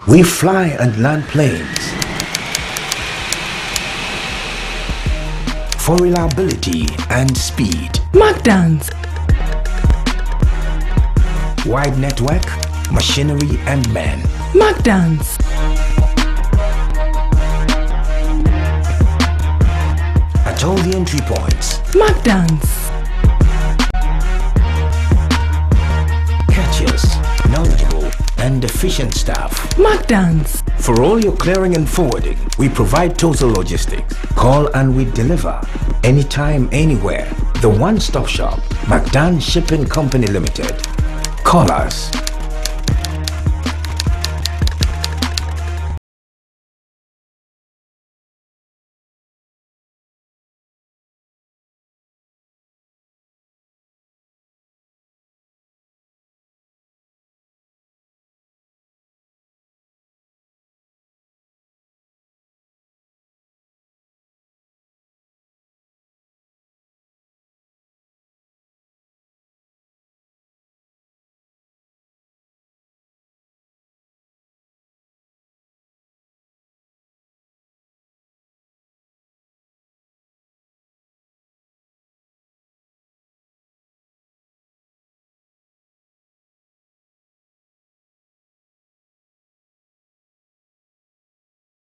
We fly and land planes for reliability and speed. Mcdans. Wide network, machinery and men. Mcdans. At all the entry points. Mcdans. Courteous, knowledgeable and efficient staff. Mcdans. For all your clearing and forwarding, we provide total logistics. Call and we deliver. Anytime, anywhere. The one-stop shop, Mcdans Shipping Company Limited. Call us